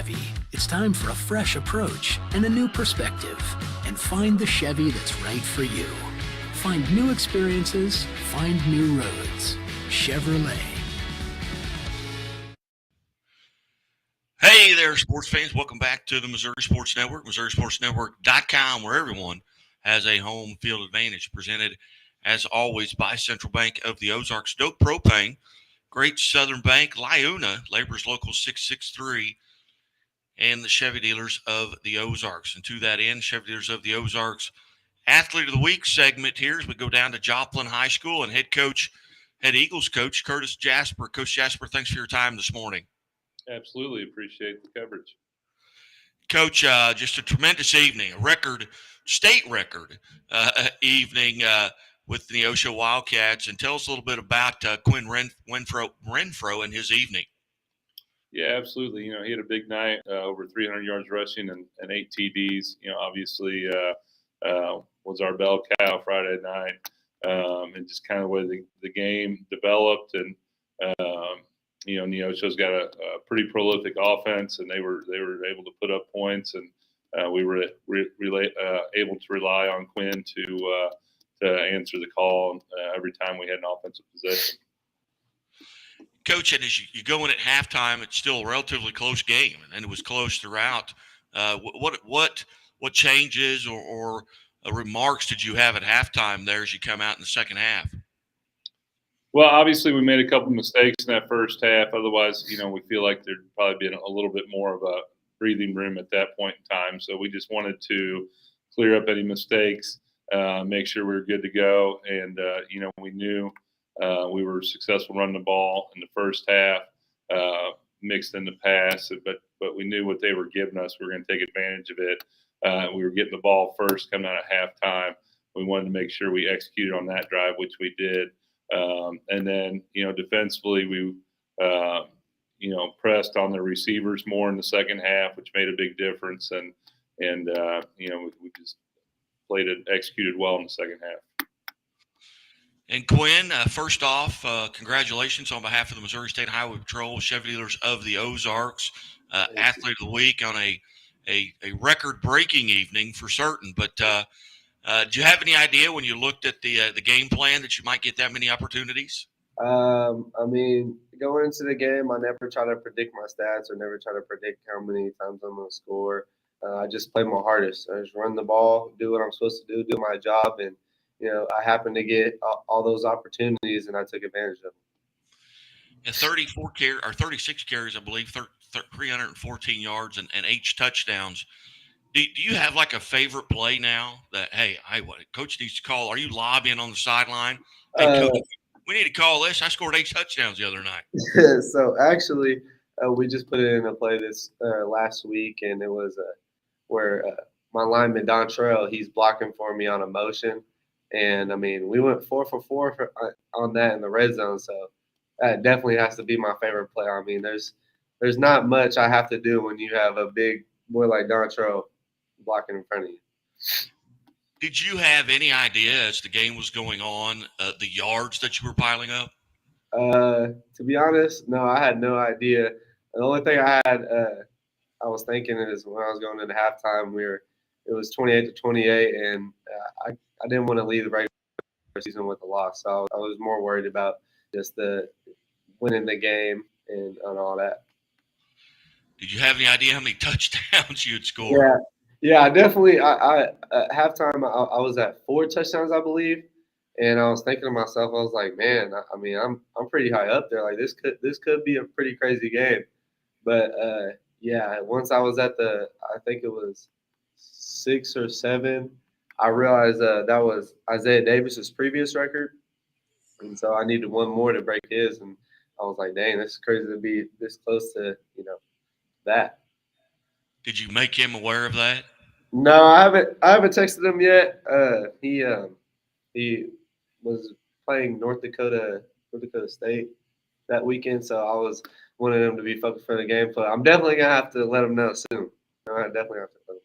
Chevy, it's time for a fresh approach and a new perspective, and find the Chevy that's right for you. Find new experiences, find new roads. Chevrolet. Hey there, sports fans. Welcome back to the Missouri Sports Network, MissouriSportsNetwork.com, where everyone has a home field advantage. Presented, as always, by Central Bank of the Ozarks. Dope Propane, Great Southern Bank, Liuna, Labor's Local 663, and the Chevy Dealers of the Ozarks. And to that end, Chevy Dealers of the Ozarks Athlete of the Week segment here as we go down to Joplin High School and head Eagles coach, Curtis Jasper. Coach Jasper, thanks for your time this morning. Absolutely appreciate the coverage. Coach, just a tremendous evening, a state record evening with the Neosho Wildcats. And tell us a little bit about Quin Renfro and his evening. Yeah, absolutely. You know, he had a big night, over 300 yards rushing and 8 TDs. You know, obviously was our bell cow Friday night, and just kind of the way the game developed. And you know, Neosho's got a pretty prolific offense, and they were able to put up points, and we were able to rely on Quin to answer the call every time we had an offensive possession. Coach, and as you go in at halftime, it's still a relatively close game, and it was close throughout. What changes or remarks did you have at halftime there as you come out in the second half? Well, obviously, we made a couple mistakes in that first half. Otherwise, you know, we feel like there'd probably been a little bit more of a breathing room at that point in time. So we just wanted to clear up any mistakes, make sure we were good to go. And, you know, we knew we were successful running the ball in the first half, mixed in the pass, but we knew what they were giving us. We were going to take advantage of it. We were getting the ball first coming out at halftime. We wanted to make sure we executed on that drive, which we did. And then, you know, defensively, we, you know, pressed on the receivers more in the second half, which made a big difference. And you know, we just executed well in the second half. And Quin, first off, congratulations on behalf of the Missouri State Highway Patrol, Chevy Dealers of the Ozarks, Athlete of the Week on a record-breaking evening for certain. But do you have any idea when you looked at the game plan that you might get that many opportunities? I mean, going into the game, I never try to predict my stats or never try to predict how many times I'm going to score. I just play my hardest. I just run the ball, do what I'm supposed to do my job, and you know, I happened to get all those opportunities, and I took advantage of them. And 36 carries, I believe, 314 yards and 8 touchdowns. Do you have like a favorite play now that, hey, what coach needs to call? Are you lobbying on the sideline? Hey, coach, we need to call this. I scored 8 touchdowns the other night. So actually, we just put it in a play this last week, and it was where my lineman Dontrell, he's blocking for me on a motion. And, I mean, we went 4 for 4 on that in the red zone. So that definitely has to be my favorite play. I mean, there's not much I have to do when you have a big boy like Dontrell blocking in front of you. Did you have any idea as the game was going on the yards that you were piling up? To be honest, no, I had no idea. The only thing I was thinking is when I was going into halftime, it was 28-28, and I didn't want to leave the regular season with a loss. So I was more worried about just the winning the game and all that. Did you have any idea how many touchdowns you had scored? Yeah, I definitely. I at halftime I was at 4 touchdowns, I believe, and I was thinking to myself, I was like, man, I mean, I'm pretty high up there. Like this could be a pretty crazy game, but yeah, once I was at I think it was 6 or 7, I realized that was Isaiah Davis's previous record, and so I needed one more to break his, and I was like, dang, this is crazy to be this close to that. Did you make him aware of that? No, I haven't texted him yet. He was playing North Dakota State that weekend, so I was wanting him to be focused for the game. But I'm definitely gonna have to let him know soon. I definitely have to let him know.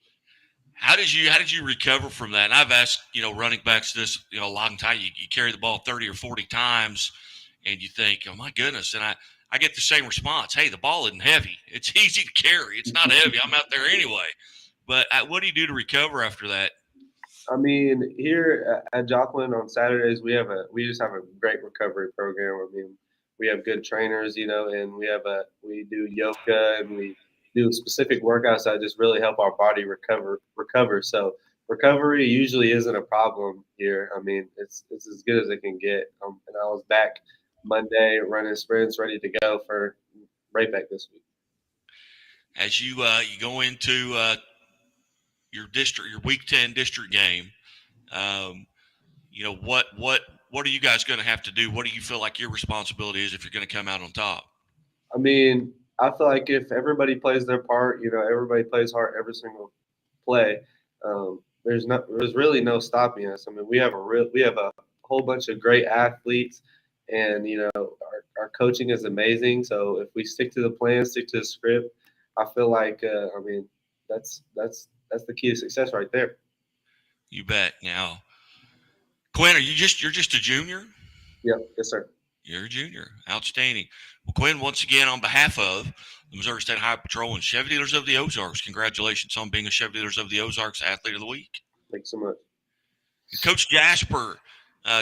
How did you recover from that? And I've asked running backs this a long time. You carry the ball 30 or 40 times, and you think, oh my goodness. And I I get the same response. Hey, the ball isn't heavy. It's easy to carry. It's not heavy. I'm out there anyway. But what do you do to recover after that? I mean, here at Joplin on Saturdays, we just have a great recovery program. I mean, we have good trainers, and we do yoga and we do specific workouts that just really help our body recover. So recovery usually isn't a problem here. I mean, it's as good as it can get. And I was back Monday running sprints, ready to go for right back this week. As you go into your Week 10 district game, what are you guys going to have to do? What do you feel like your responsibility is if you're going to come out on top? I mean, I feel like if everybody plays their part, everybody plays hard every single play. There's really no stopping us. I mean, we have a whole bunch of great athletes, and our coaching is amazing. So if we stick to the plan, stick to the script, I feel like that's the key to success right there. You bet. Now, Quin, you're just a junior? Yep. Yes, sir. You're a junior. Outstanding. Well, Quin, once again, on behalf of the Missouri State Highway Patrol and Chevy Dealers of the Ozarks, congratulations on being a Chevy Dealers of the Ozarks Athlete of the Week. Thanks so much. Coach Jasper,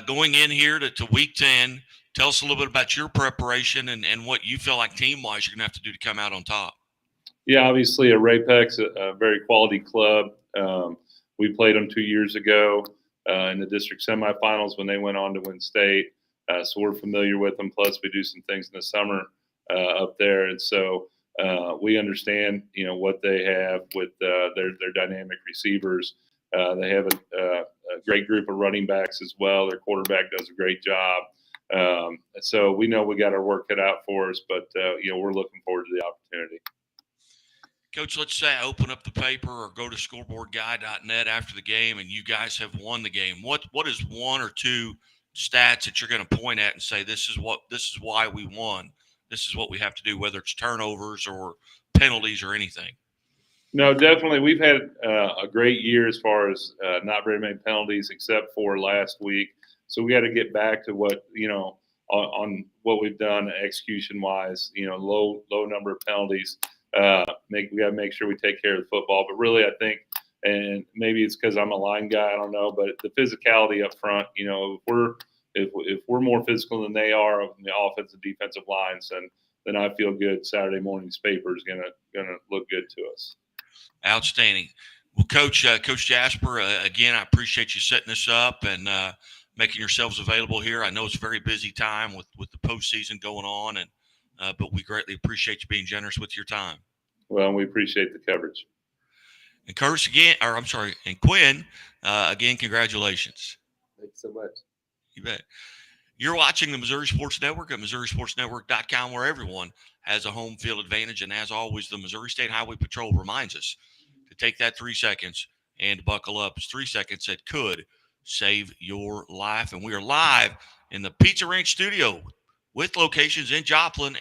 going in here to Week 10, tell us a little bit about your preparation and what you feel like team-wise you're going to have to do to come out on top. Yeah, obviously, Rapex, a very quality club. We played them 2 years ago in the district semifinals when they went on to win state. So we're familiar with them. Plus, we do some things in the summer up there, and so we understand, what they have with their dynamic receivers. They have a great group of running backs as well. Their quarterback does a great job. So we know we got our work cut out for us, but we're looking forward to the opportunity. Coach, let's say I open up the paper or go to scoreboardguy.net after the game, and you guys have won the game. What is one or two stats that you're going to point at and say this is why we won? This is what we have to do, whether it's turnovers or penalties or anything. No, definitely. We've had a great year as far as not very many penalties except for last week. So we got to get back to what, on what we've done execution wise, low number of penalties. We got to make sure we take care of the football. But really, I think, and maybe it's because I'm a line guy, I don't know, but the physicality up front, if we're more physical than they are on the offensive defensive lines, then I feel good. Saturday morning's paper is gonna look good to us. Outstanding. Well, Coach Jasper, again, I appreciate you setting this up and making yourselves available here. I know it's a very busy time with the postseason going on, and but we greatly appreciate you being generous with your time. Well, we appreciate the coverage. And and Quin, again, congratulations. Thanks so much. You bet. You're watching the Missouri Sports Network at MissouriSportsNetwork.com, where everyone has a home field advantage. And as always, the Missouri State Highway Patrol reminds us to take that 3 seconds and buckle up. It's 3 seconds that could save your life. And we are live in the Pizza Ranch studio with locations in Joplin